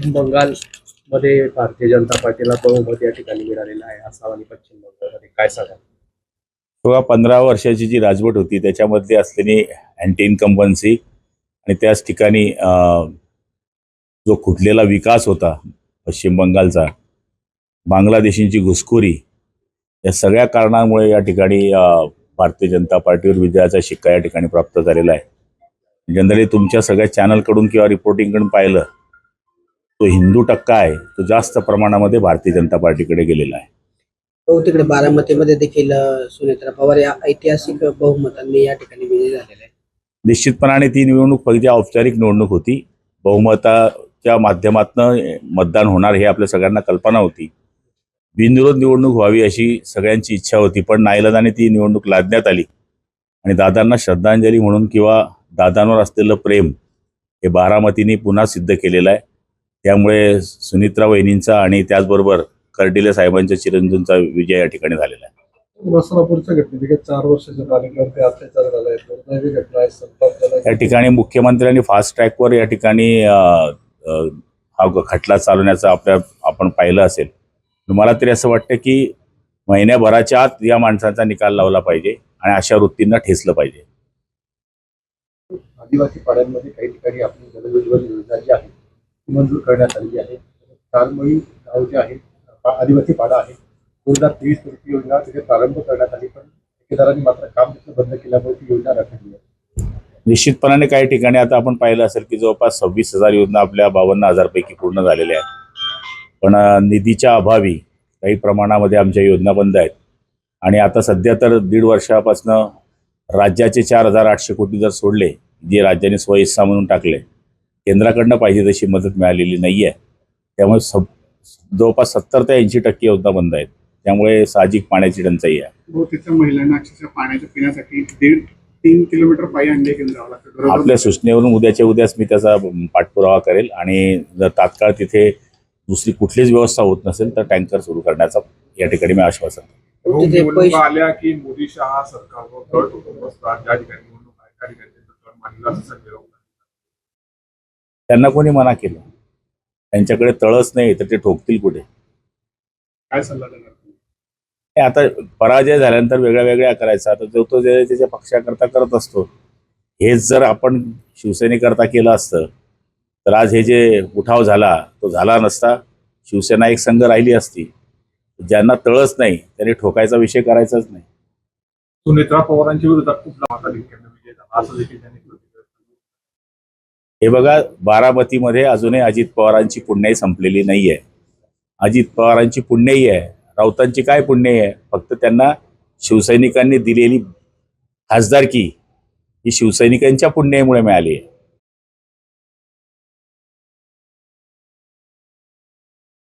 पश्चिम बंगाल मध्ये भारतीय जनता पार्टीला बहुमत या ठिकाणी मिळालेलं आहे. आसाम आणि पश्चिम बंगालमध्ये काय सांगा? तेव्हा 15 वर्षाची जी राजवट होती त्याच्यामध्ये असलेली अँटी इन्कम्बन्सी आणि त्याच ठिकाणी जो खुटलेला विकास होता पश्चिम बंगालचा, बांगलादेशींची घुसखोरी, या सगळ्या कारणांमुळे या ठिकाणी भारतीय जनता पार्टीवर विजयाचा शिक्का या ठिकाणी प्राप्त झालेला आहे. जनरली तुमच्या सगळ्या चॅनलकडून किंवा रिपोर्टिंगकडून पाहिलं तो हिंदू टक्का आहे तो जास्त प्रमाणामध्ये भारतीय जनता पार्टीकडे गेलेला आहे. हो, तिकडे बारामतीमध्ये देखील सुनेत्रा पवार या ऐतिहासिक बहुमतांनी या ठिकाणी विजयी झालेले आहे. निश्चितपणाने ती निवडणूक पहिली औपचारिक निवडणूक होती. बहुमताच्या माध्यमातून मतदान होणार हे आपल्या सगळ्यांना कल्पना होती. बिनविरोध निवडणूक व्हावी अशी सगळ्यांची इच्छा होती, पण नाईलाजाने ती निवडणूक लादण्यात आली आणि दादांना श्रद्धांजली म्हणून किंवा दादांवर असलेलं प्रेम हे बारामतीने पुन्हा सिद्ध केलेलं आहे. त्यामुळे सुनित्रा वहिनींचा आणि त्याचबरोबर कर्डिले साहेबांच्या चिरंजीवांचा विजय या ठिकाणी झालेला आहे. वसरापूरच्या घटनेत 4 वर्षाच्या कार्यक्रमात अत्याचार झाला आहे, दुर्दैवी घटना आहे, संताप झाला. या ठिकाणी मुख्यमंत्र्यांनी फास्ट ट्रॅकवर या ठिकाणी हा खटला चालवण्याचं आपण पाहिलं असेल. मला तरी असं वाटतं की महिन्याभराच्या आत या माणसाचा निकाल लावला पाहिजे आणि अशा वृत्तींना ठेचलं पाहिजे. आदिवासी पाड्यांमध्ये काही ठिकाणी आपली जलयोजना योजना जी आहे ती मंजूर करण्यात आलेली आहे. चारमळी गाव जे आहे आदिवासी पाडा आहे, 2023 रुपये योजना तिथे प्रारंभ करण्यात आली, पण ठेकेदारांनी मात्र काम बंद केल्यामुळे ती योजना रखडली आहे. निश्चितपणाने काही ठिकाणी आता आपण पाहिलं असेल की जवळपास 26,000 योजना आपल्या 52,000 पैकी पूर्ण झालेल्या आहेत. पण निधीच्या अभावी काही प्रमाणामध्ये आमच्या योजना बंद आहेत आणि आता सध्या तर 1.5 वर्षापासून राज्याचे 4,800 कोटी जर सोडले, जे राज्याने स्वहिस्सा म्हणून टाकले, केंद्राकडनं पाहिजे तशी मदत मिळालेली नाही आहे. त्यामुळे जवळपास 70 ते 80% योजना बंद आहेत. त्यामुळे साहजिक पाण्याची टंचाई आहे. तिथं महिलांना अक्षरशः पाण्याच्या पिण्यासाठी 1.5-3 किलोमीटर पायी अंडे घेऊन जावं लागतं. आपल्या सूचनेवरून उद्याच्या उद्याच मी त्याचा पाठपुरावा करेल आणि जर तात्काळ तिथे दुसरी कुठलीच व्यवस्था होत नसेल तर टँकर सुरू करण्याचा या ठिकाणी मी आश्वासन देतो. आल्या की मोदी शहा सरकारवर तळ ठोकून बसतात, ज्या ठिकाणी निवडणूक आहे त्या ठिकाणी तळ मांडला असं त्यांना कोणी मना केलं? त्यांच्याकडे तळच नाही तर ते ठोकतील कुठे? काय सल्ला देणार? आता पराजय झाल्यानंतर वेगळ्या वेगळ्या करायचा. आता जो तो त्याच्या पक्षाकरता करत असतो. हेच जर आपण शिवसेनेकरता केलं असतं तर आज हे जे उठाव झाला तो झाला नसता. शिवसेना एक संघ राहिली असती. ज्यांना तळच नाही त्यांनी ठोकायचा विषय करायचाच नाही. सुनेत्रा पवारांच्या विरोधात खूप लांब विजय झाला असं देखील त्यांनी हे बघा, बारामतीमध्ये अजूनही अजित पवारांची पुण्याई संपलेली नाही आहे. अजित पवारांची पुण्याई आहे, राऊतांची काय पुण्याई आहे? फक्त त्यांना शिवसैनिकांनी दिलेली खासदारकी ही शिवसैनिकांच्या पुण्याईमुळे मिळाली आहे.